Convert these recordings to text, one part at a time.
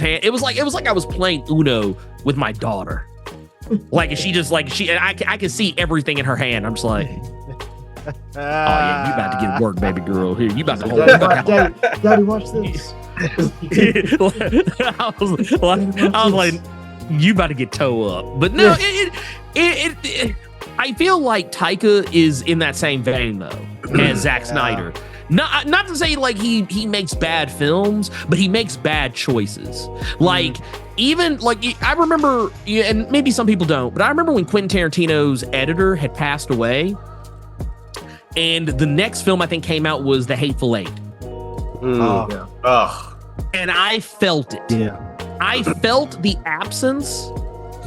hand. It was like I was playing Uno with my daughter. Like she just like I can see everything in her hand. I'm just like, oh yeah, you about to get work, baby girl. Here, you about to hold. Daddy, watch this. I was like, you about to get toe up. But no, it I feel like Taika is in that same vein though as Zack Snyder. Not to say like he makes bad films, but he makes bad choices. Like even like I remember, and maybe some people don't, but I remember when Quentin Tarantino's editor had passed away, and the next film I think came out was The Hateful Eight. And I felt it. Yeah. I felt the absence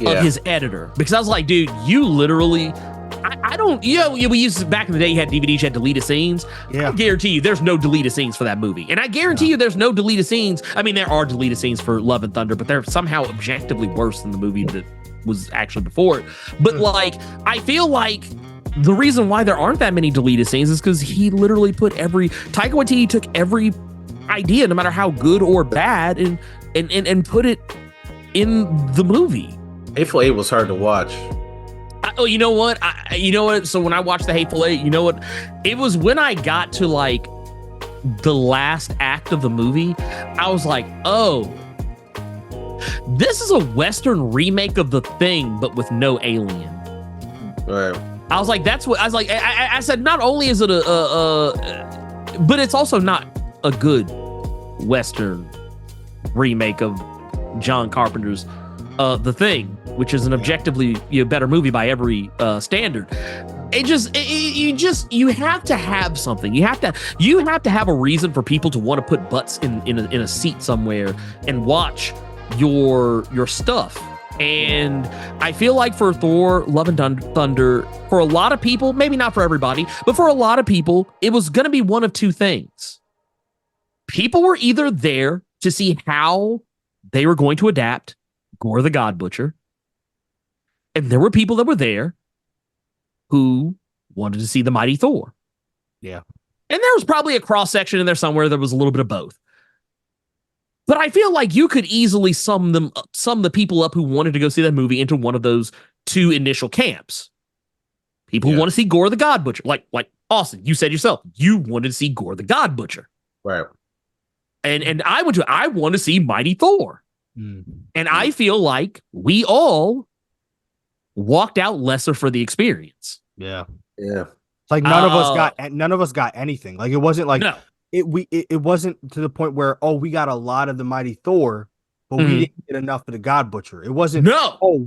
of his editor because I was like, dude, you literally, I don't, we used to, back in the day, you had DVDs, you had deleted scenes. Yeah. I guarantee you there's no deleted scenes for that movie. And I guarantee you there's no deleted scenes. I mean, there are deleted scenes for Love and Thunder, but they're somehow objectively worse than the movie that was actually before it. But like, I feel like the reason why there aren't that many deleted scenes is because he literally put Taika Waititi took every idea, no matter how good or bad, and put it in the movie. Hateful Eight was hard to watch. You know what? So when I watched The Hateful Eight, you know what? It was when I got to like the last act of the movie, I was like, oh, this is a Western remake of The Thing, but with no alien. Right. I was like, that's what I was like. I said, not only is it but it's also not a good Western remake of John Carpenter's The Thing, which is an objectively better movie by every standard. You have to have something. You have to have a reason for people to want to put butts in a seat somewhere and watch your stuff. And I feel like for Thor, Love and Thunder, for a lot of people, maybe not for everybody, but for a lot of people, it was going to be one of two things. People were either there to see how they were going to adapt Gore the God Butcher, and there were people that were there who wanted to see the mighty Thor. Yeah. And there was probably a cross-section in there somewhere that was a little bit of both. But I feel like you could easily sum the people up who wanted to go see that movie into one of those two initial camps. People who want to see Gore the God Butcher. Like Austin, you said yourself, you wanted to see Gore the God Butcher. Right. And I want to see Mighty Thor. And I feel like we all walked out lesser for the experience. Yeah. Yeah. Like none of us got anything. Like it wasn't like it wasn't to the point where we got a lot of the Mighty Thor, but we didn't get enough of the God Butcher. It wasn't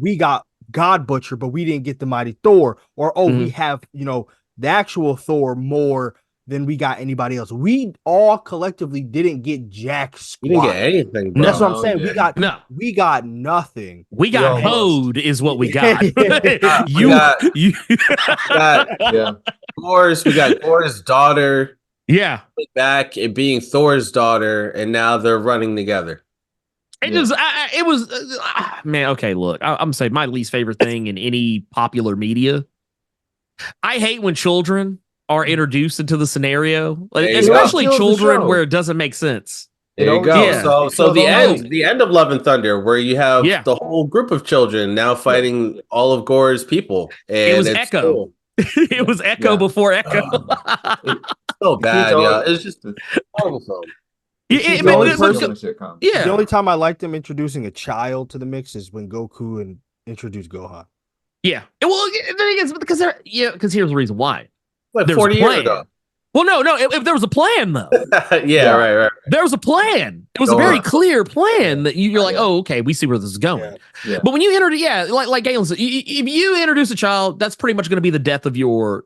we got God Butcher, but we didn't get the Mighty Thor, or we have the actual Thor more than we got anybody else. We all collectively didn't get jack squat. We didn't get anything, bro. That's what I'm saying. We got nothing. We got hoed is what we got. We got Thor's daughter. Yeah. Back and being Thor's daughter, and now they're running together. Man, okay, look, I'm saying my least favorite thing in any popular media. I hate when children are introduced into the scenario, especially children where it doesn't make sense. There you go. Yeah. So the end of Love and Thunder, where you have the whole group of children now fighting all of Gore's people. And it was Echo. Cool. It was Echo before Echo. So bad, It's just a horrible film. The only time I liked them introducing a child to the mix is when Goku and introduced Gohan. Yeah. Well, the thing is, because here's the reason why. Like 40 years ago. Well, no. If there was a plan, though. Right. There was a plan. It was a very clear plan that you're like, oh, okay, we see where this is going. Yeah. But when you like Galen said, if you introduce a child, that's pretty much going to be the death of your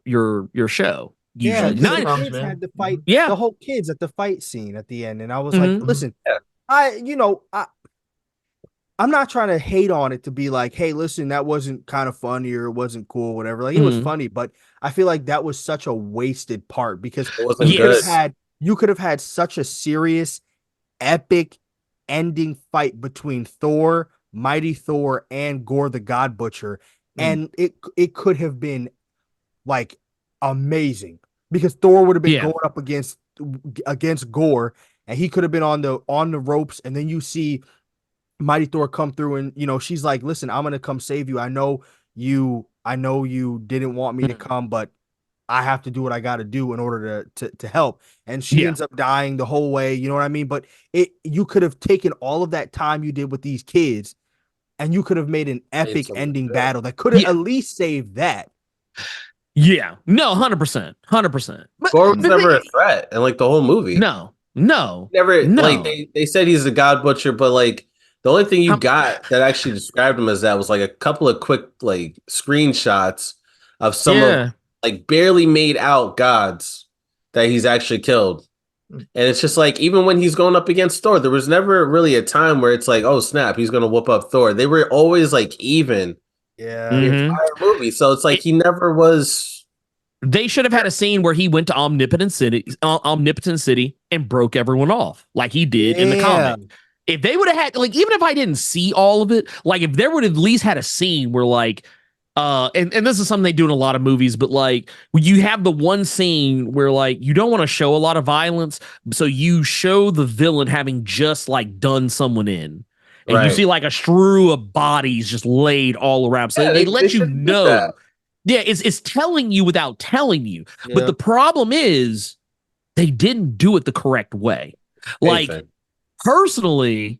show. Usually. The kids had to fight. The whole kids at the fight scene at the end, and I was like, listen, I'm not trying to hate on it to be like, hey, listen, that wasn't kind of funny or it wasn't cool, whatever. Like it was funny, but I feel like that was such a wasted part because you could have had such a serious, epic ending fight between Thor, Mighty Thor, and Gore the God Butcher, and it could have been like amazing because Thor would have been going up against Gore, and he could have been on the ropes, and then you see Mighty Thor come through and, she's like, listen, I'm going to come save you. I know you didn't want me to come, but I have to do what I got to do in order to help. And she ends up dying the whole way. You know what I mean? But you could have taken all of that time you did with these kids and you could have made an epic ending battle that could have at least saved that. Yeah. No, 100%. 100%. Gore was never a threat in like the whole movie. No. Like they said he's a god butcher, but like the only thing you got that actually described him as that was like a couple of quick like screenshots of some of like barely made out gods that he's actually killed. And it's just like, even when he's going up against Thor, there was never really a time where it's like, oh snap, he's going to whoop up Thor. They were always like even the entire movie. So it's like he never was. They should have had a scene where he went to Omnipotent City and broke everyone off like he did in the comic. If they would have had, like, even if I didn't see all of it, like if there would have at least had a scene where like, and this is something they do in a lot of movies, but like you have the one scene where like you don't want to show a lot of violence, so you show the villain having just like done someone in, and you see like a strew of bodies just laid all around. So they let you know. Yeah, it's telling you without telling you. Yeah. But the problem is they didn't do it the correct way. Like personally,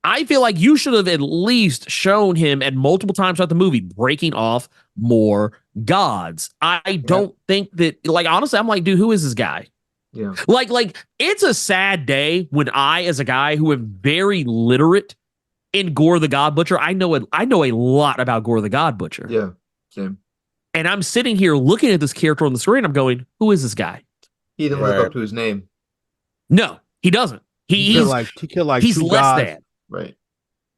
I feel like you should have at least shown him at multiple times throughout the movie breaking off more gods. I don't think that, like, honestly, I'm like, dude, who is this guy? Yeah. Like it's a sad day when I, as a guy who am very literate in Gore the God Butcher, I know a lot about Gore the God Butcher. Yeah. Same. And I'm sitting here looking at this character on the screen. I'm going, who is this guy? He didn't live up to his name. No, he doesn't. He's less gods. Than. Right.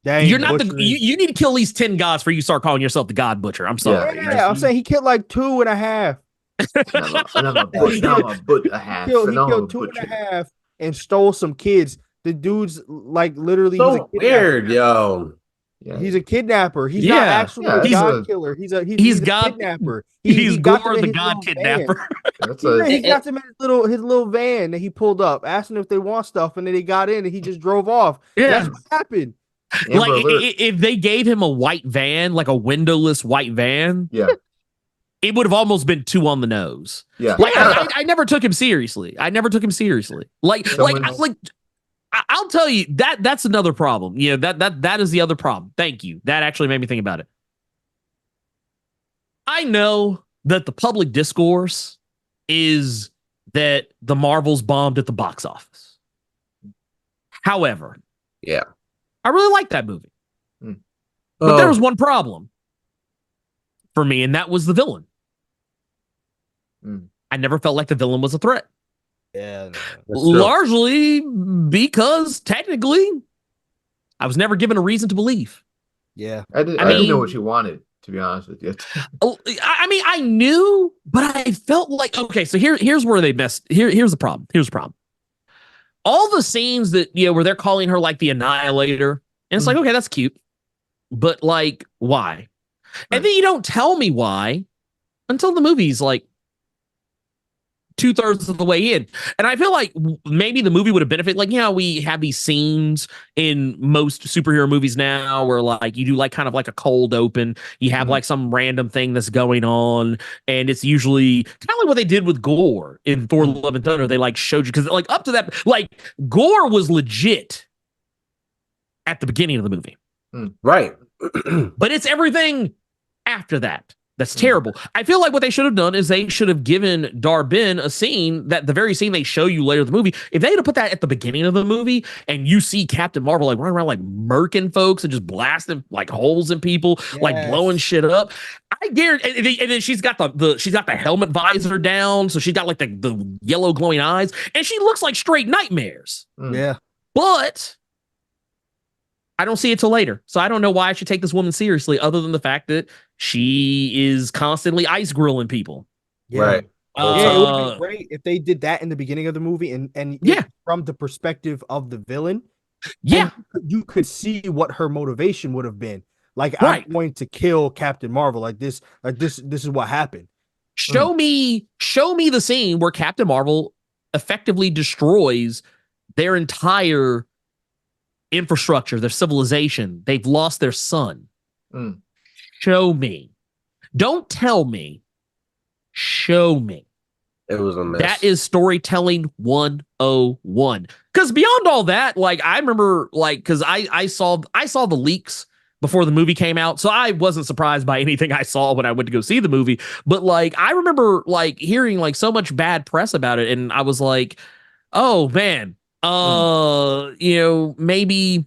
You're not you need to kill at least 10 gods for you start calling yourself the God Butcher. I'm sorry. Yeah, I'm saying he killed like 2.5. He killed 2.5 and stole some kids. The dude's like literally so weird, yo. Yeah. He's a kidnapper. He's not actually a god killer. He's a kidnapper. He's Gore the God kidnapper. He got them in his little van that he pulled up, asking if they want stuff, and then he got in and he just drove off. Yeah, that's what happened. Like if they gave him a white van, like a windowless white van, it would have almost been too on the nose. Yeah, like I never took him seriously. Like I'll tell you that's another problem. You know, that is the other problem. Thank you. That actually made me think about it. I know that the public discourse is that the Marvels bombed at the box office. However, I really like that movie. But there was one problem for me, and that was the villain. I never felt like the villain was a threat. Yeah, largely because technically I was never given a reason to believe. Yeah, I didn't know what you wanted, to be honest with you. I mean, I knew, but I felt like, okay, so here's where they messed. Here's the problem. All the scenes that, where they're calling her like the Annihilator, and it's like, okay, that's cute, but like, why? Right. And then you don't tell me why until the movie's like 2/3 of the way in. And I feel like maybe the movie would have benefited. Like, we have these scenes in most superhero movies now where like you do like kind of like a cold open. You have like some random thing that's going on. And it's usually kind of like what they did with Gore in Thor Love and Thunder. They like showed you, because like up to that, like Gore was legit at the beginning of the movie. Right. But it's everything after that that's terrible. I feel like what they should have done is they should have given Dar-Benn a scene, that the very scene they show you later in the movie, if they had put that at the beginning of the movie and you see Captain Marvel like running around like murking folks and just blasting like holes in people, like blowing shit up. I guarantee, and then she's got she's got the helmet visor down, so she's got like the yellow glowing eyes, and she looks like straight nightmares. Yeah. But I don't see it till later. So I don't know why I should take this woman seriously, other than the fact that she is constantly ice grilling people. Yeah. Right. It would be great if they did that in the beginning of the movie and from the perspective of the villain. Yeah. You could see what her motivation would have been. Like, I'm going to kill Captain Marvel. Like this is what happened. Show me the scene where Captain Marvel effectively destroys their entire infrastructure, their civilization. They've lost their son. Show me. Don't tell me. Show me. It was a mess. That is storytelling 101. Because beyond all that, like I remember, like because I saw the leaks before the movie came out, so I wasn't surprised by anything I saw when I went to go see the movie. But like I remember like hearing like so much bad press about it, and I was like, oh man, maybe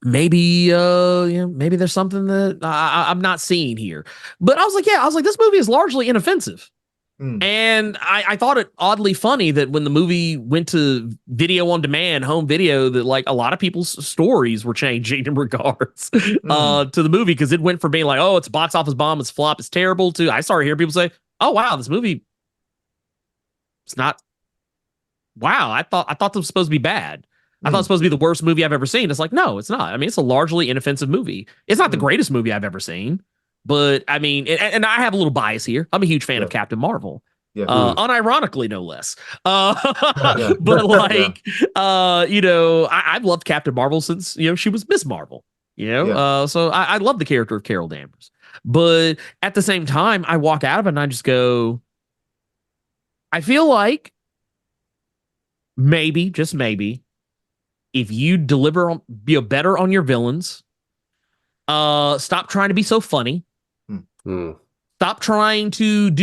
there's something that I'm not seeing here. But I was like, this movie is largely inoffensive. And I thought it oddly funny that when the movie went to video on demand, home video, that like a lot of people's stories were changing in regards to the movie, because it went from being like, oh, it's a box office bomb, it's flop, it's terrible, to I started hearing people say, oh wow, this movie, it's not. Wow, I thought this was supposed to be bad. I thought it was supposed to be the worst movie I've ever seen. It's like, no, it's not. I mean, it's a largely inoffensive movie. It's not the greatest movie I've ever seen. But I mean, and I have a little bias here. I'm a huge fan of Captain Marvel, unironically, no less. But like, I've loved Captain Marvel since she was Miss Marvel. So I love the character of Carol Danvers. But at the same time, I walk out of it and I just go, I feel like maybe, just maybe, if you be better on your villains, stop trying to be so funny. Stop trying to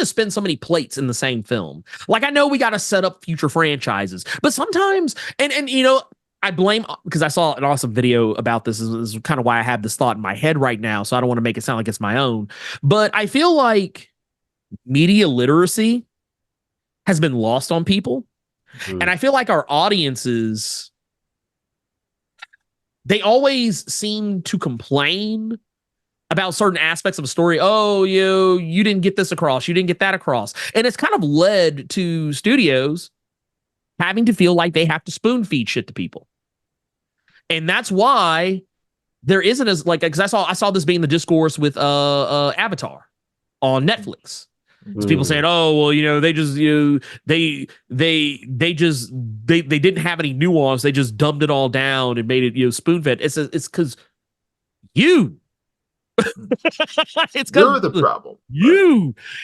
spin so many plates in the same film. Like, I know we got to set up future franchises, but sometimes, and I blame, because I saw an awesome video about this. This is kind of why I have this thought in my head right now. So I don't want to make it sound like it's my own, but I feel like media literacy has been lost on people. And I feel like our audiences, they always seem to complain about certain aspects of a story. Oh, you didn't get this across. You didn't get that across. And it's kind of led to studios having to feel like they have to spoon feed shit to people. And that's why there isn't as like, because I saw this being the discourse with Avatar on Netflix. So people saying, oh, well, they just, they didn't have any nuance. They just dumbed it all down and made it, spoon fed. It's because you. It's you're the problem.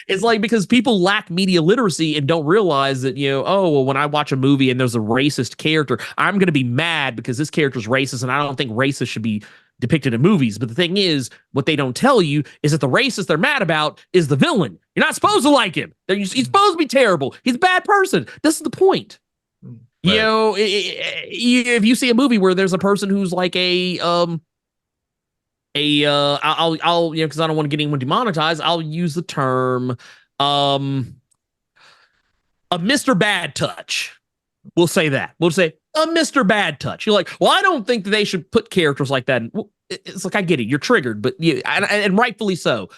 It's like, because people lack media literacy and don't realize that, when I watch a movie and there's a racist character, I'm going to be mad because this character's racist, and I don't think racist should be depicted in movies. But the thing is, what they don't tell you is that the racist they're mad about is the villain. You're not supposed to like him. He's supposed to be terrible. He's a bad person. This is the point. Right. If you see a movie where there's a person who's like I'll because I don't want to get anyone demonetized, I'll use the term a Mr. Bad Touch. We'll say that. We'll say a Mr. Bad Touch. You're like, well, I don't think that they should put characters like that. Well, it's like, I get it. You're triggered, but and rightfully so.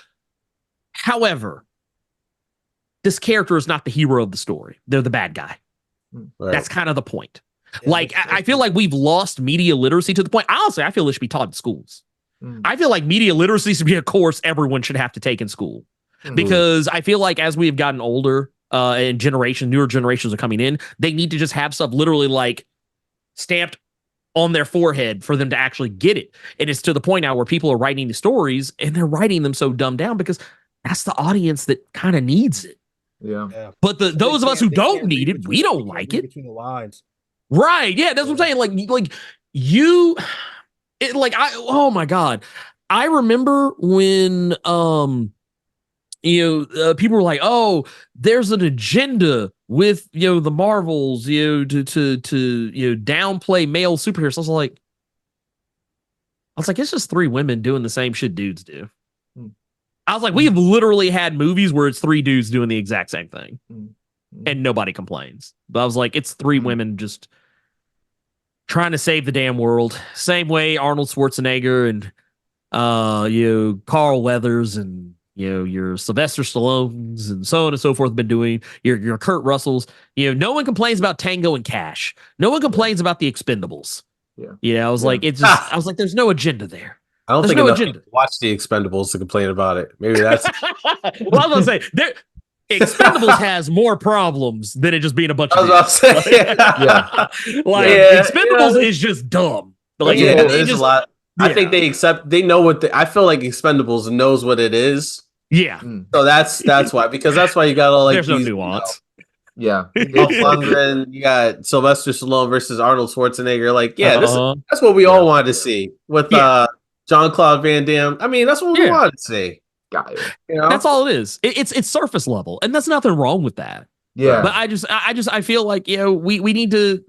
However, this character is not the hero of the story. They're the bad guy. Right. That's kind of the point. Yeah, like, I feel like we've lost media literacy to the point. Honestly, I feel it should be taught in schools. I feel like media literacy should be a course everyone should have to take in school, because I feel like as we have gotten older and newer generations are coming in, they need to just have stuff literally like stamped on their forehead for them to actually get it. And it's to the point now where people are writing the stories and they're writing them so dumbed down because that's the audience that kind of needs it. Yeah. But those of us who don't need it, we don't like it. Between the lines. Right. Yeah. That's what I'm saying. Like you. Oh my God. I remember when, people were like, oh, there's an agenda with, the Marvels, to downplay male superheroes. I was like, it's just three women doing the same shit dudes do. I was like, we have literally had movies where it's three dudes doing the exact same thing and nobody complains. But I was like, it's three women just trying to save the damn world. Same way Arnold Schwarzenegger and Carl Weathers and your Sylvester Stallones and so on and so forth have been doing. Your Kurt Russells. No one complains about Tango and Cash. No one complains about the Expendables. I was like, I was like, there's no agenda there. I don't think enough people watch the Expendables to complain about it. Maybe that's well, I was gonna say Expendables has more problems than it just being a bunch of Expendables is just dumb. Like there's a lot. I think they know what I feel like Expendables knows what it is. Yeah. So that's why, because that's why you got all like there's no nuance. Yeah. Lundgren, you got Sylvester Stallone versus Arnold Schwarzenegger. Like, that's what we all wanted to see with Jean-Claude Van Damme. I mean, that's what we wanted to see. Got it. You know? That's all it is. It's surface level, and there's nothing wrong with that. Yeah. But I feel like we need to,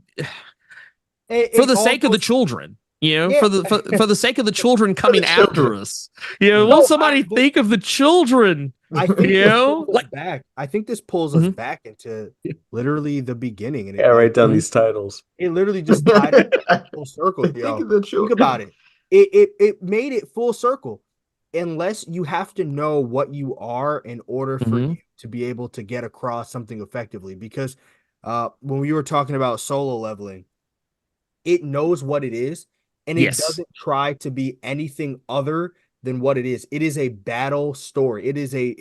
for the sake of the children. For the sake of the children coming after us, will somebody think of the children? I think back. I think this pulls us back into literally the beginning. And write down these titles. It literally just tied full circle. Think about it. It made it full circle. Unless you have to know what you are in order for you to be able to get across something effectively. Because when we were talking about solo leveling, it knows what it is. And it doesn't try to be anything other than what it is. It is a battle story. It is a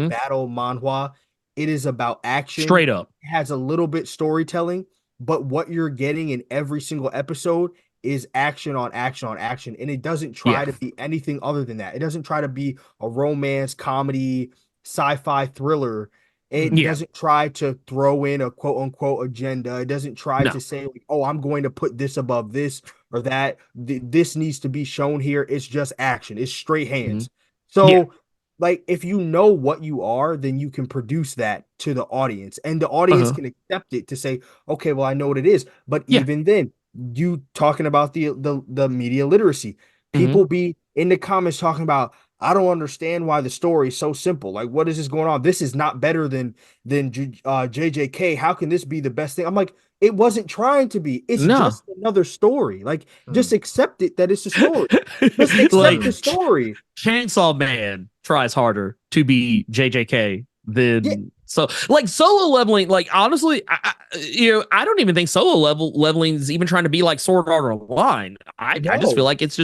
battle manhwa. It is about action. Straight up. It has a little bit storytelling, but what you're getting in every single episode is action on action on action. And it doesn't try to be anything other than that. It doesn't try to be a romance, comedy, sci-fi thriller. It doesn't try to throw in a quote unquote agenda. It doesn't try to say, like, oh, I'm going to put this above this or that. This needs to be shown here. It's just action. It's straight hands. So like, if you know what you are, then you can produce that to the audience, and the audience can accept it to say, okay, well, I know what it is. But even then, you talking about the media literacy, people be in the comments talking about, I don't understand why the story is so simple. Like, what is this going on? This is not better than JJK. How can this be the best thing? I'm like, it wasn't trying to be. It's just another story. Like, just accept it that it's a story. Just accept the story. Chainsaw Man tries harder to be JJK than so. Like, solo leveling. Like, honestly, I don't even think solo leveling is even trying to be like Sword Art Online. I just feel like it's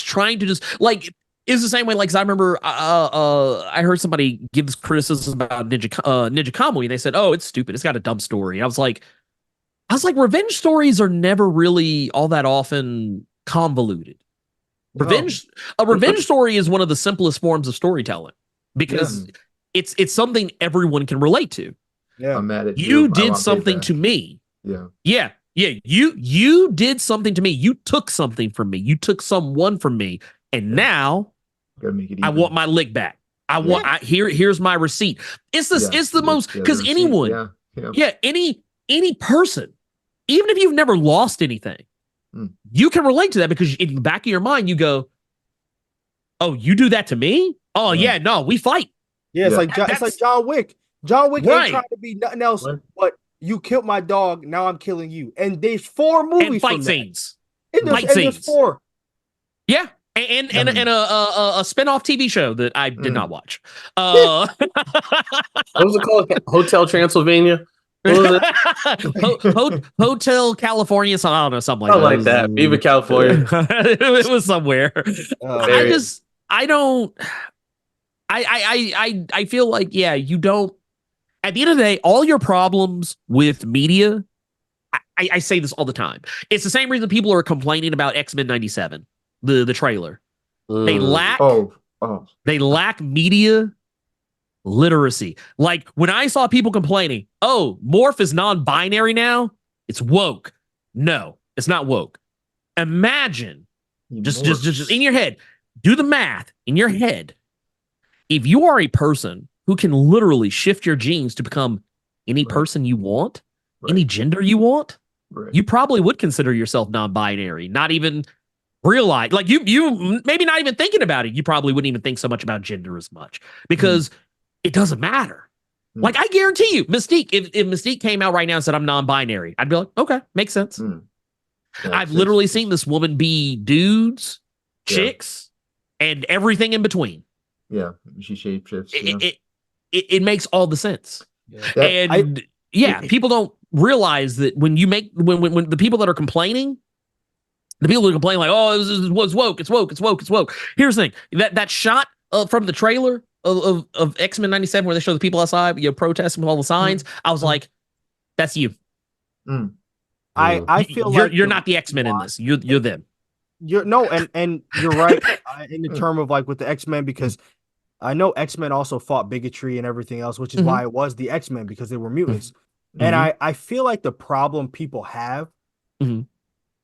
trying to just like. It's the same way, like, 'cause I remember I heard somebody give this criticism about Ninja Kamui, and they said, "Oh, it's stupid. It's got a dumb story." And I was like, revenge stories are never really all that often convoluted. A revenge story is one of the simplest forms of storytelling because it's something everyone can relate to. Yeah, I'm mad at you. You did something to me. Yeah. You did something to me. You took something from me. You took someone from me, and now. I want my lick back. Here's my receipt. It's the most, because anyone, any person, even if you've never lost anything, you can relate to that because in the back of your mind you go, "Oh, you do that to me? Oh yeah, no, we fight." Yeah, it's like John Wick. John Wick ain't trying to be nothing else but you killed my dog. Now I'm killing you. And there's 4 movies and fight scenes. There's 4. Yeah. And a spin-off TV show that I did not watch. What was it called? Hotel Transylvania? What was it? Hotel California, I don't know, something like that. Viva California. It was somewhere. I feel like, you don't, at the end of the day, all your problems with media, I say this all the time. It's the same reason people are complaining about X-Men 97. The trailer. They lack they lack media literacy. Like, when I saw people complaining, "Oh, Morph is non-binary now, it's woke." No, it's not woke. Imagine just in your head, do the math in your head. If you are a person who can literally shift your genes to become any person you want, any gender you want, you probably would consider yourself non-binary, not even realize, like, you maybe not even thinking about it. You probably wouldn't even think so much about gender as much because it doesn't matter. Like, I guarantee you, Mystique, if Mystique came out right now and said, "I'm non-binary," I'd be like, okay, makes sense. I've literally seen this woman be dudes, chicks, and everything in between. Yeah, she shapeshifts. It makes all the sense. People don't realize that when you make when the people that are complaining. The people who complain like, "Oh, it's woke, it's woke, it's woke, it's woke." Here's the thing: that shot from the trailer of X-Men 97 where they show the people outside, protesting with all the signs. I was like, that's you. I feel you're not the X-Men in this. You're them. And you're right in the term of like with the X-Men, because I know X-Men also fought bigotry and everything else, which is why it was the X-Men, because they were mutants. And I feel like the problem people have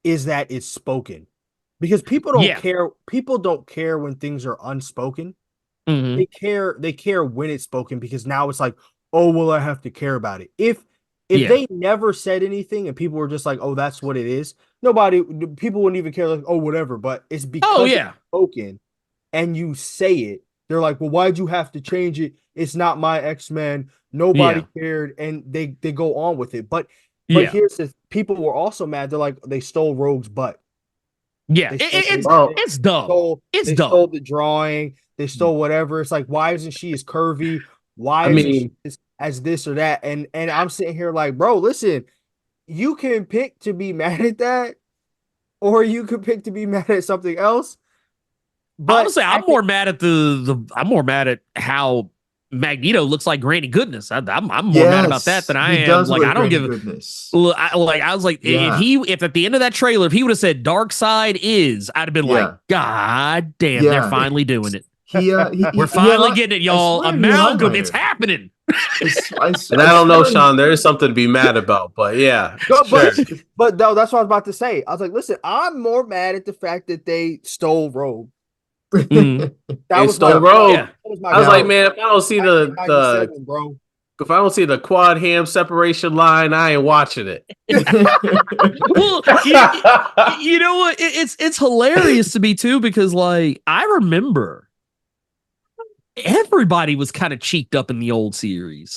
is that it's spoken, because people don't care. People don't care when things are unspoken. They care when it's spoken, because now it's like, oh, well, I have to care about it. If they never said anything and people were just like, oh, that's what it is, people wouldn't even care, like, oh, whatever. But it's because it's spoken and you say it. They're like, well, why'd you have to change it? It's not my X-Men. Nobody cared. And they go on with it. But here's the people were also mad. They're like, they stole Rogue's butt. Yeah, it's dumb. They stole the drawing. They stole whatever. It's like, why isn't she as curvy? Why isn't she as this or that? And I'm sitting here like, bro, listen, you can pick to be mad at that, or you could pick to be mad at something else. But honestly, I'm more mad at I'm more mad at how Magneto looks like Granny Goodness. I'm more mad about that than I am. Like, I don't give goodness. I was like, if at the end of that trailer, if he would have said Dark Side is, I'd have been like, God damn, they're finally doing it. We're finally getting it, y'all. Amalgam, it's happening. I don't know, Sean. There is something to be mad about, but yeah. But no, that's what I was about to say. I was like, listen, I'm more mad at the fact that they stole Rogue. That was stole Rogue. Yeah. I was like, man, if I don't see if I don't see the quad ham separation line, I ain't watching it. Well, you know what? It's hilarious to me too, because like I remember everybody was kind of cheeked up in the old series.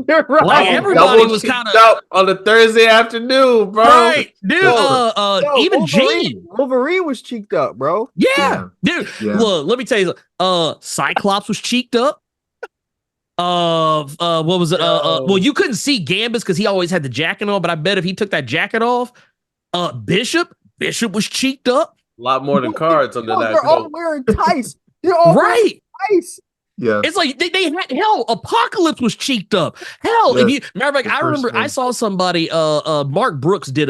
You're right. Like everybody was kind of up on a Thursday afternoon, bro. Right, dude. Even Jean Wolverine was cheeked up, bro. Yeah. Dude. Yeah. Look, let me tell you. Cyclops was cheeked up. What was it? Well, you couldn't see Gambus because he always had the jacket on, but I bet if he took that jacket off, Bishop was cheeked up. A lot more than cards under that. They're all wearing tights. They're all wearing tights. Yeah, it's like they had Apocalypse was cheeked up. Hell, if you matter of fact, I remember I saw somebody. Mark Brooks did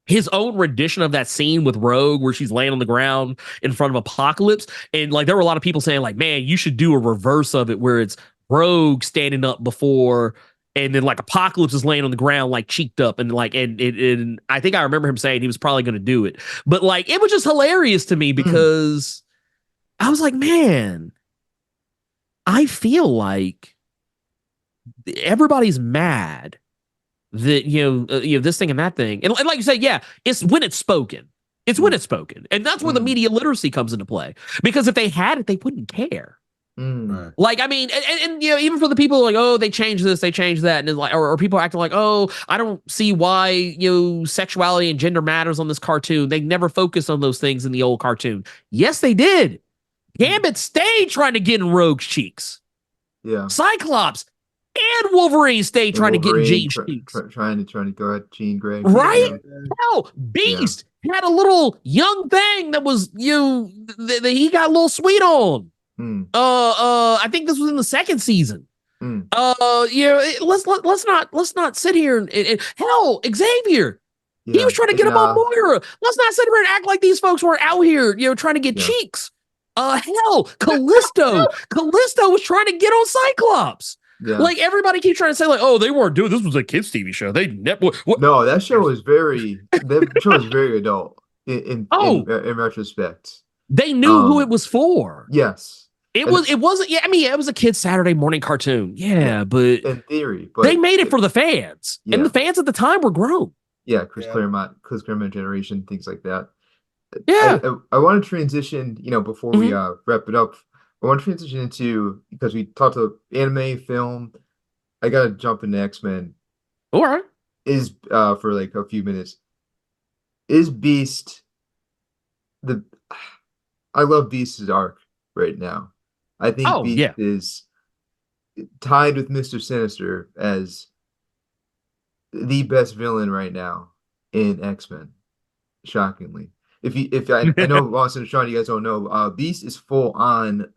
his own rendition of that scene with Rogue where she's laying on the ground in front of Apocalypse, and like there were a lot of people saying like, man, you should do a reverse of it where it's Rogue standing up before, and then like Apocalypse is laying on the ground like cheeked up, and like and I think I remember him saying he was probably going to do it, but like it was just hilarious to me because. I was like, man, I feel like everybody's mad that, this thing and that thing. And like you say, yeah, it's when it's spoken. It's when it's spoken. And that's where the media literacy comes into play. Because if they had it, they wouldn't care. Like, I mean, and even for the people like, oh, they changed this, they changed that. And it's like, or people acting like, oh, I don't see why, sexuality and gender matters on this cartoon. They never focused on those things in the old cartoon. Yes, they did. Gambit stayed trying to get in Rogue's cheeks. Yeah. Cyclops and Wolverine stayed trying to get in Jean's cheeks. Trying to go at Jean Grey. Right? Hell, Beast had a little young thing that was that he got a little sweet on. I think this was in the second season. Let's not sit here and hell, Xavier. He was trying to get him on Moira. Let's not sit here and act like these folks were out here, trying to get cheeks. Hell, Callisto was trying to get on Cyclops. Yeah. Like everybody keeps trying to say, like, oh, they weren't doing this was a kids' TV show. They never. No, that show was very adult in retrospect. They knew who it was for. Yes, it wasn't. Yeah, I mean, it was a kid's Saturday morning cartoon. Yeah, but in theory, they made it for the fans, and the fans at the time were grown. Yeah, Chris Claremont generation, things like that. Yeah, I want to transition. Before we wrap it up, I want to transition into, because we talked about anime, film. I gotta jump into X-Men. All right, is for like a few minutes. Is Beast I love Beast's arc right now. I think Beast is tied with Mr. Sinister as the best villain right now in X-Men. Shockingly. I know Ross and Sean, you guys don't know, Beast is full on.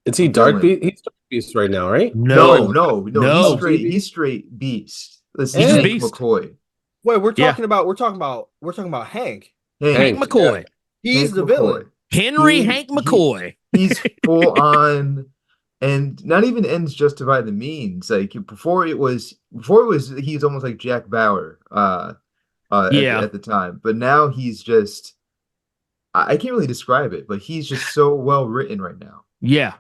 Is he Dark Beast? He's Dark Beast right now, right? No. He's straight Beast. This is Hank Beast. McCoy. Wait, we're talking about Hank. Hank McCoy. Yeah. He's the villain. Hank McCoy. He's full on, and not even ends justify the means. Like before it was he's almost like Jack Bauer at the time. But now he's just, I can't really describe it, but he's just so well written right now. Yeah.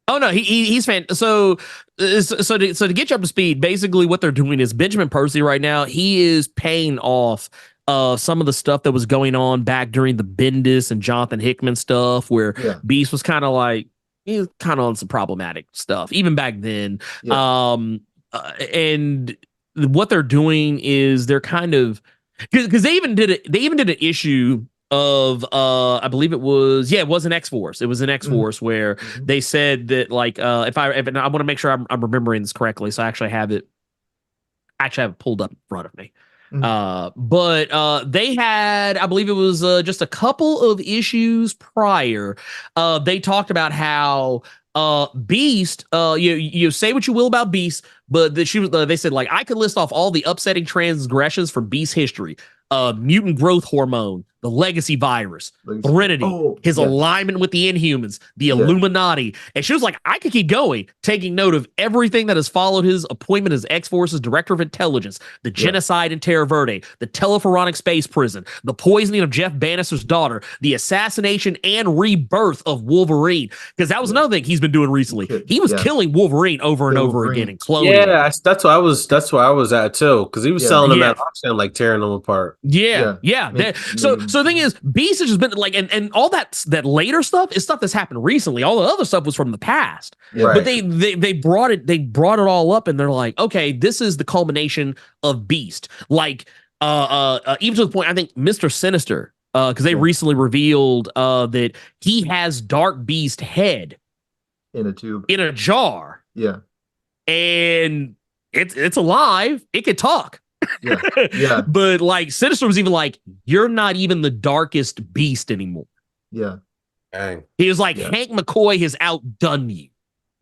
Oh no, he's fan. So to get you up to speed, basically what they're doing is Benjamin Percy right now, he is paying off some of the stuff that was going on back during the Bendis and Jonathan Hickman stuff, where Beast was kind of like, he was kind of on some problematic stuff even back then. Yeah. And what they're doing is they're kind of, because they even did an issue of I believe it was an X-Force. It was an X-Force where they said that, like, if I want to make sure I'm remembering this correctly, so I actually have it pulled up in front of me. But they had, I believe it was just a couple of issues prior. They talked about how Beast, you say what you will about Beast, but they said, like, I could list off all the upsetting transgressions from Beast's history. Mutant growth hormone, the legacy virus, Threnody, his alignment with the Inhumans, the Illuminati. And she was like, I could keep going, taking note of everything that has followed his appointment as X-Force's director of intelligence, the genocide in Terra Verde, the telephoronic space prison, the poisoning of Jeff Bannister's daughter, the assassination and rebirth of Wolverine. Because that was another thing he's been doing recently. He was killing Wolverine over and over again and cloning him. That's where I was at too, because he was selling them at auction, like tearing them apart. So the thing is, Beast has just been like, and all that later stuff is stuff that's happened recently. All the other stuff was from the past. But they brought it all up, and they're like, okay, this is the culmination of Beast. Like even to the point, I think Mr. Sinister, because they recently revealed that he has Dark Beast head in a tube, in a jar. Yeah. And it's alive. It could talk. Yeah. But like Sinister was even like, you're not even the darkest beast anymore. Yeah. Dang. He was like, Hank McCoy has outdone you.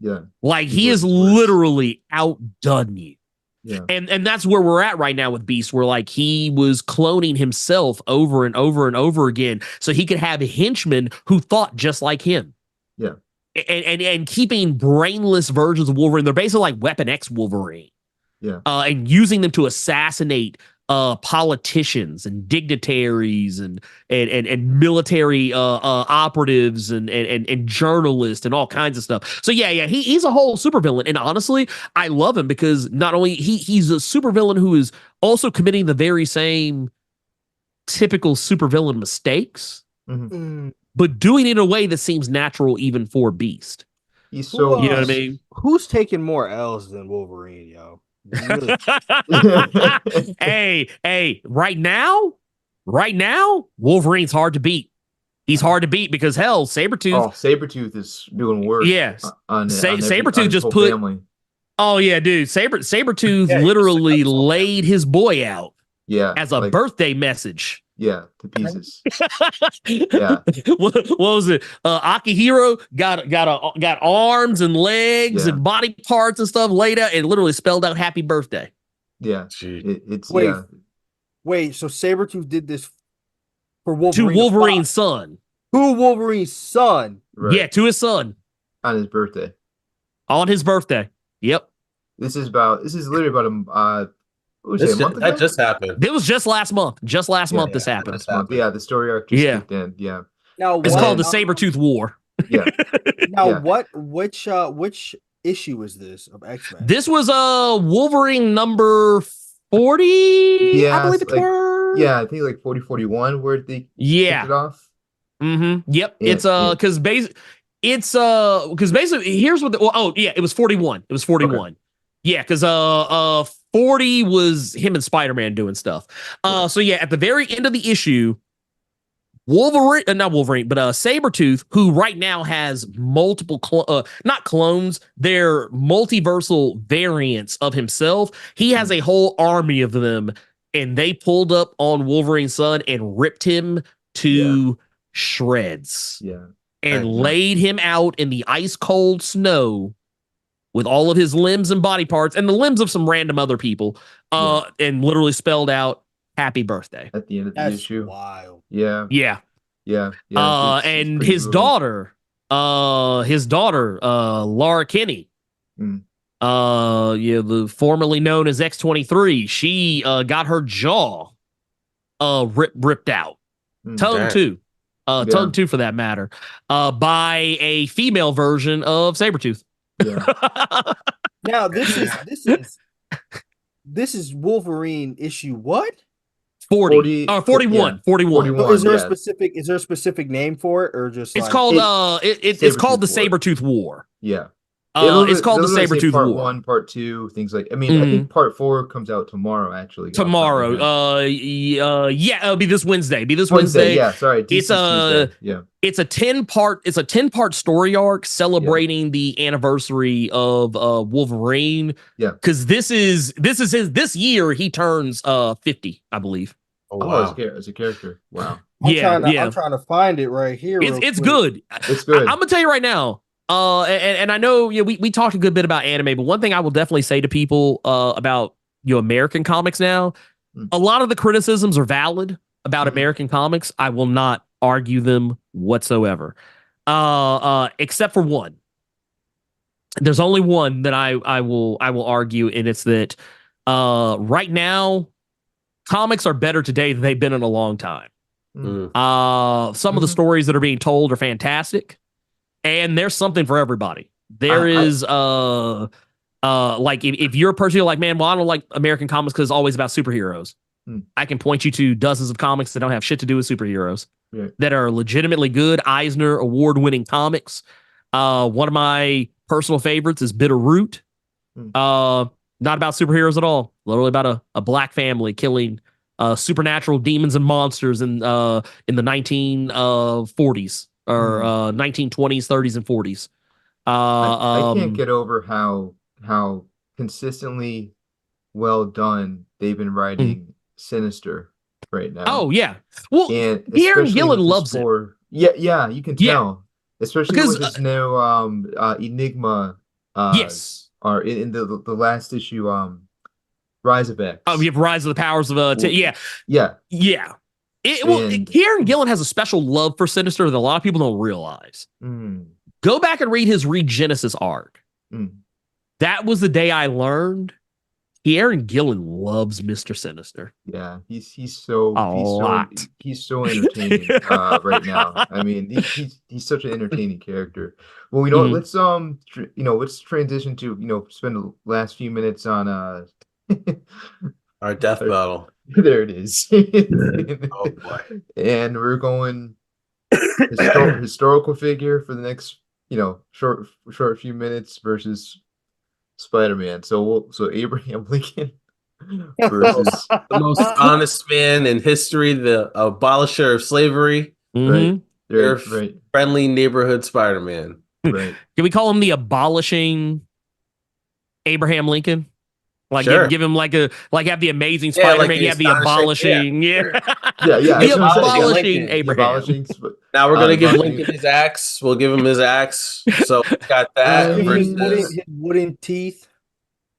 Yeah. Like he has literally outdone you. Yeah. And that's where we're at right now with Beast, where like he was cloning himself over and over and over again so he could have henchmen who thought just like him. Yeah. And keeping brainless versions of Wolverine. They're basically like Weapon X Wolverine. Yeah. And using them to assassinate politicians and dignitaries and military operatives and journalists and all kinds of stuff. So he's a whole supervillain. And honestly, I love him because not only he's a supervillain who is also committing the very same typical supervillain mistakes, but doing it in a way that seems natural even for Beast. He's so, you know what I mean? Who's taking more L's than Wolverine, yo? Really? hey, right now, Wolverine's hard to beat. He's hard to beat because hell, Sabretooth. Oh, Sabretooth is doing worse. Yes. Sabretooth just put family. Oh yeah, dude. Sabretooth literally laid his boy out. Yeah. As a birthday message. Yeah, to pieces. Yeah. What was it? Akihiro got arms and legs and body parts and stuff laid out and literally spelled out "Happy Birthday." Yeah. Wait. So Sabretooth did this for Wolverine to Wolverine's son. Who Wolverine's son? Right. Yeah, to his son on his birthday. On his birthday. Yep. This is literally about a month that just happened. It was just last month. Just last month this happened. Yeah, the story arc just kicked in. Yeah. Now it's called the Sabretooth War. Yeah. Now which issue is this of X-Men? This was Wolverine number 40. Yeah, I believe it were. Yeah, I think like 40-41 where they kicked it off. Mm-hmm. Yep. Yeah, because basically here's what it was 41. It was 41. Okay. Yeah, because 40 was him and Spider-Man doing stuff. So yeah, at the very end of the issue, Sabretooth, who right now has multiple not clones, they're multiversal variants of himself. He has a whole army of them, and they pulled up on Wolverine's son and ripped him to shreds. Yeah. And laid him out in the ice cold snow with all of his limbs and body parts and the limbs of some random other people, and literally spelled out "Happy Birthday" at the end of the issue. Wild. Yeah. And his daughter, Laura Kinney, formerly known as X-23, she got her jaw ripped out, tongue too. Tongue too, for that matter, by a female version of Sabretooth. Yeah. Now this is Wolverine issue what? 41. So is there a specific name for it, or just it's called it's called the Sabretooth War. Yeah. It's called the Sabretooth War. Part 1, Part 2, things like. I mean, I think Part 4 comes out tomorrow. Actually, it'll be this Wednesday. Wednesday. Yeah, sorry. It's a 10-part story arc celebrating the anniversary of Wolverine. Yeah, because this year he turns 50, I believe. Oh, wow. As a character. Wow. I'm trying to find it right here. It's good. It's good. I'm gonna tell you right now. And I know we talked a good bit about anime, but one thing I will definitely say to people about American comics now, a lot of the criticisms are valid about American comics. I will not argue them whatsoever, except for one. There's only one that I will argue, and it's that right now comics are better today than they've been in a long time. Some of the stories that are being told are fantastic. And there's something for everybody. There is like if you're a person who's like, man, well, I don't like American comics because it's always about superheroes. I can point you to dozens of comics that don't have shit to do with superheroes that are legitimately good Eisner award-winning comics. One of my personal favorites is Bitter Root. Not about superheroes at all. Literally about a black family killing supernatural demons and monsters in the 1940s. Or 1920s, 30s, and 40s. I can't get over how consistently well done they've been writing Sinister right now. Oh yeah, well, Aaron Gillen loves it. Yeah, you can tell, especially because, with this new Enigma. Yes, or in the last issue, Rise of X. Oh, we have Rise of the Powers of yeah. Aaron Gillen has a special love for Sinister that a lot of people don't realize. Go back and read his Regenesis arc. That was the day I learned Aaron Gillen loves Mr. Sinister. Yeah, he's so entertaining right now. I mean, he's such an entertaining character. Well, let's let's transition to spend the last few minutes on our death battle. There it is. Oh boy! And we're going historical figure for the next short few minutes versus Spider-Man. So Abraham Lincoln versus the most honest man in history, the abolisher of slavery, right? Friendly neighborhood Spider-Man. Right? Can we call him the abolishing Abraham Lincoln? Like give him have the amazing Spider-Man, you have the abolishing, the abolishing Abraham. Now we're gonna give Lincoln his axe. We'll give him his axe. So got that. His wooden teeth.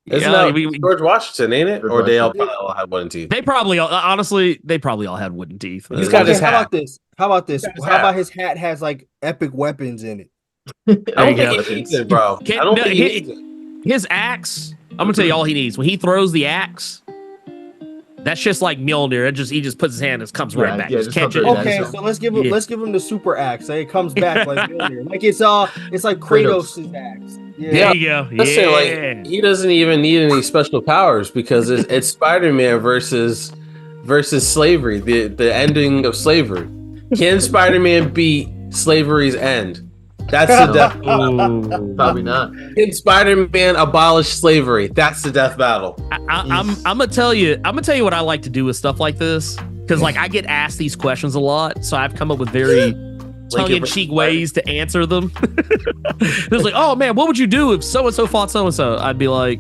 Isn't that George Washington, ain't it? Or they all had wooden teeth. They probably all had wooden teeth. He's got his hat. How about this? How about his hat has like epic weapons in it? I don't think he needs it, bro. I don't think he needs it. His axe. I'm gonna tell you all he needs. When he throws the axe, that's just like Mjolnir. He just puts his hand and it comes right back. Just catch it. Okay, so let's give him the super axe. Like it comes back like Mjolnir. Like it's like Kratos' axe. There you go. Listen, like he doesn't even need any special powers because it's Spider-Man versus slavery, the ending of slavery. Can Spider-Man beat slavery's end? That's the death battle. Probably not. Can Spider-Man abolish slavery? That's the death battle. I'm gonna tell you what I like to do with stuff like this, because like I get asked these questions a lot, so I've come up with very tongue-in-cheek ways to answer them. It's like, oh man, what would you do if so-and-so fought so-and-so? I'd be like,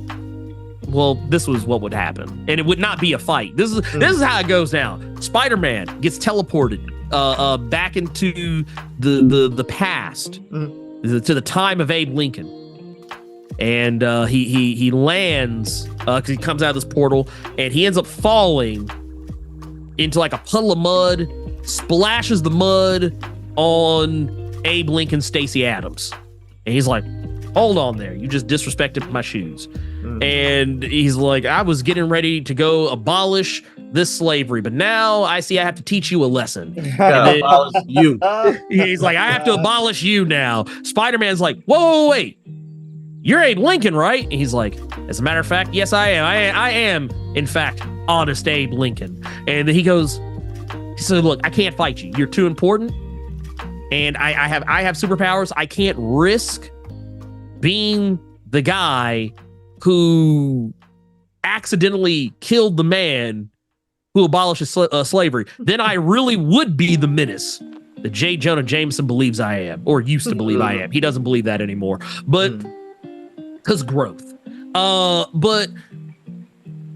well, this was what would happen, and it would not be a fight. This is how it goes down. Spider-Man gets teleported back into the past, to the time of Abe Lincoln, and he lands because he comes out of this portal, and he ends up falling into like a puddle of mud, splashes the mud on Abe Lincoln, Stacey Adams, and he's like, hold on there, you just disrespected my shoes. And he's like, I was getting ready to go abolish this slavery, but now I see I have to teach you a lesson. Abolish you. He's like, I have to abolish you now. Spider-Man's like, whoa, wait, you're Abe Lincoln, right? And he's like, as a matter of fact, yes, I am. I am, in fact, honest Abe Lincoln. And he said, look, I can't fight you. You're too important. And I have superpowers. I can't risk being the guy who accidentally killed the man who abolishes slavery. Then I really would be the menace that J. Jonah Jameson believes I am, or used to believe I am. He doesn't believe that anymore, but because growth. And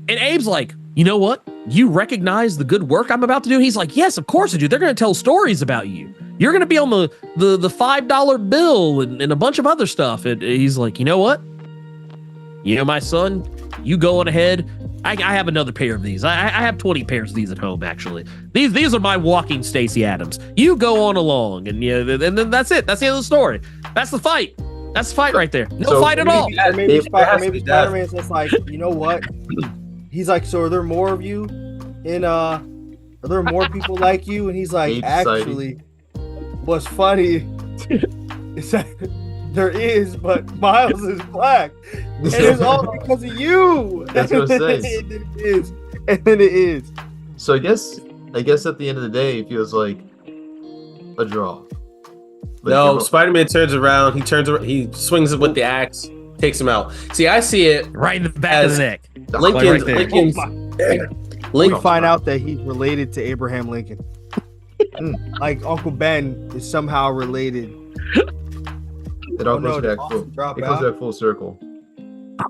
Abe's like, you know what? You recognize the good work I'm about to do? He's like, yes, of course I do. They're going to tell stories about you. You're going to be on the $5 bill and a bunch of other stuff. And he's like, you know what? You know, my son, you go on ahead. I have another pair of these. I have 20 pairs of these at home, actually. These are my walking Stacey Adams. You go on along, and then that's it. That's the end of the story. That's the fight. That's the fight right there. No fight at all. Maybe Spider-Man's just like, you know what? He's like, so are there more of you? Are there more people like you? And he's like, actually, what's funny is that there is, but Miles is black. And it's all because of you. That's what it says. And then it is. So I guess at the end of the day, it feels like a draw. No, Spider-Man turns around. He swings it with the axe, takes him out. See, I see it right in the back of the neck. We find out that he's related to Abraham Lincoln. Like Uncle Ben is somehow related. It all goes back full circle.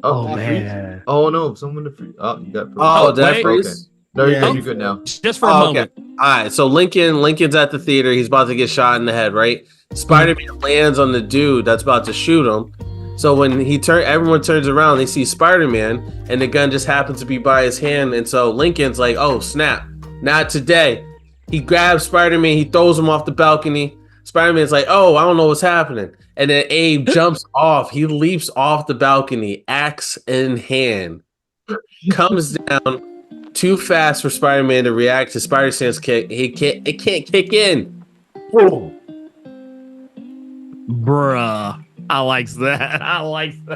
Oh man! Oh no! Someone to free. Oh, you got. Did I freeze? No, you're good now. Just for a moment. Okay. All right. So Lincoln's at the theater. He's about to get shot in the head. Right. Spider-Man lands on the dude that's about to shoot him. So when everyone turns around. They see Spider-Man, and the gun just happens to be by his hand. And so Lincoln's like, "Oh snap! Not today!" He grabs Spider-Man. He throws him off the balcony. Spider-Man's like, "Oh, I don't know what's happening." And then Abe jumps off. He leaps off the balcony, axe in hand, comes down too fast for Spider-Man to react to Spider-Sense kick. It can't kick in. Bruh. I like that.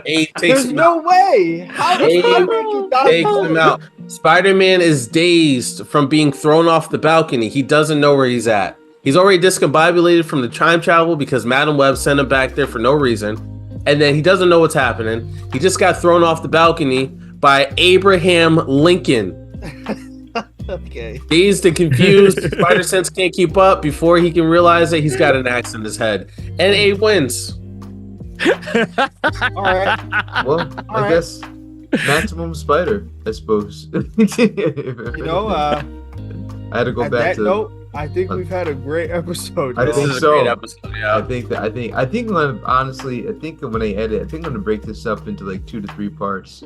Abe takes There's no way. How does Spider-Man takes him out. Spider-Man is dazed from being thrown off the balcony. He doesn't know where he's at. He's already discombobulated from the time travel because Madam Web sent him back there for no reason. And then he doesn't know what's happening. He just got thrown off the balcony by Abraham Lincoln. Okay. Dazed and confused. Spider-Sense can't keep up before he can realize that he's got an axe in his head. And Abe wins. All right. Well, I guess Maximum Spider, I suppose. I had to go back to note. I think we've had a great episode. I think so. Great episode, yeah. I think when I edit, I think I'm gonna break this up into like 2 to 3 parts.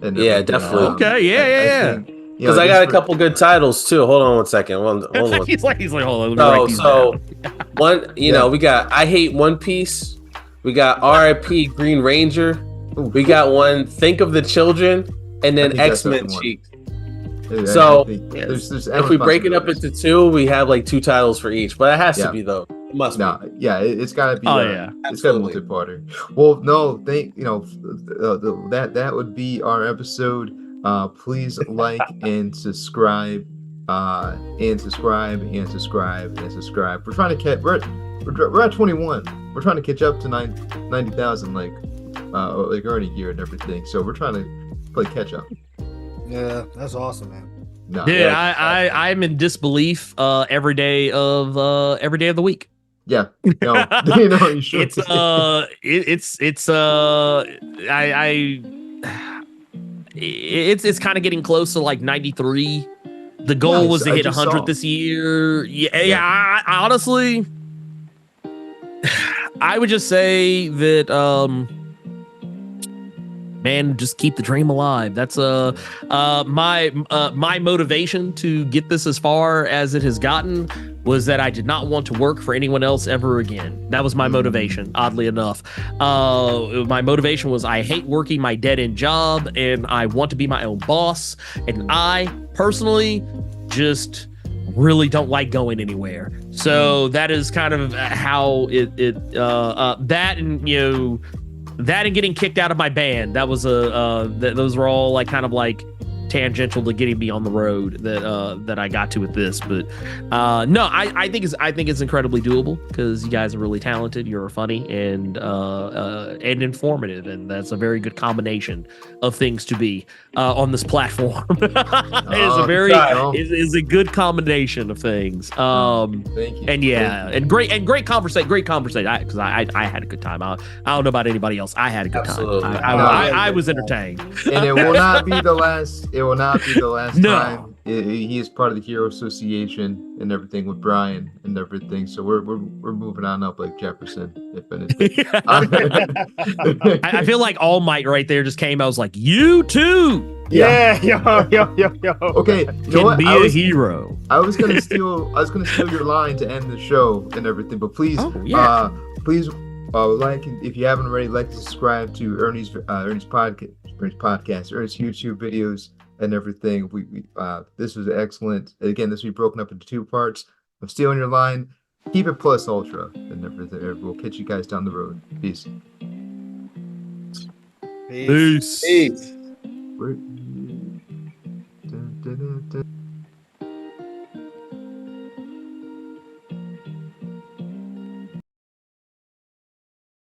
And definitely. Okay, yeah. Because I got a couple good titles too. Hold on one second. Hold on. he's like, hold on. Let me write these down. One, we got I Hate One Piece. We got R.I.P. Green Ranger. We got one Think of the Children, and then X-Men Cheeks. So if we break it up into 2, we have like 2 titles for each. But it has to be though. It must be. Yeah, it's gotta be. It's got a multi-parter. Well, no, that would be our episode. Please like and subscribe. And subscribe. We're trying to catch. We're at 21. We're trying to catch up to 90,000 like already here and everything. So we're trying to play catch up. Yeah, that's awesome, man. No, dude, I'm in disbelief every day of the week. Yeah, no, you should. It's kind of getting close to like 93. The goal was to hit 100 this year. Yeah. I honestly, I would just say that, man, just keep the dream alive. That's my motivation to get this as far as it has gotten was that I did not want to work for anyone else ever again. That was my motivation, oddly enough. My motivation was I hate working my dead-end job, and I want to be my own boss. And I personally just really don't like going anywhere. So that is kind of how that and, you know, that and getting kicked out of my band. That was those were all like kind of like tangential to getting me on the road that I got to with this. But no, I think it's incredibly doable because you guys are really talented. You're funny and informative, and that's a very good combination of things to be on this platform. Is a good combination of things. Thank you. And yeah, and great conversation. Because I had a good time. I don't know about anybody else. I had a good time. I was entertained. And it will not be the last. It will not be the last time. He is part of the Hero Association and everything with Brian and everything. So we're moving on up like Jefferson, if anything. I feel like All Might right there just came. I was like, you too. Yeah. Yo. Okay, you know what? Be a hero. I was gonna steal your line to end the show and everything, but please, please, like, if you haven't already, like, subscribe to Ernie's podcast, Ernie's YouTube videos and everything. We this was excellent. Again, this will be broken up into 2 parts. I'm stealing your line. Keep it plus ultra and everything. We'll catch you guys down the road. Peace. Peace. Peace. We're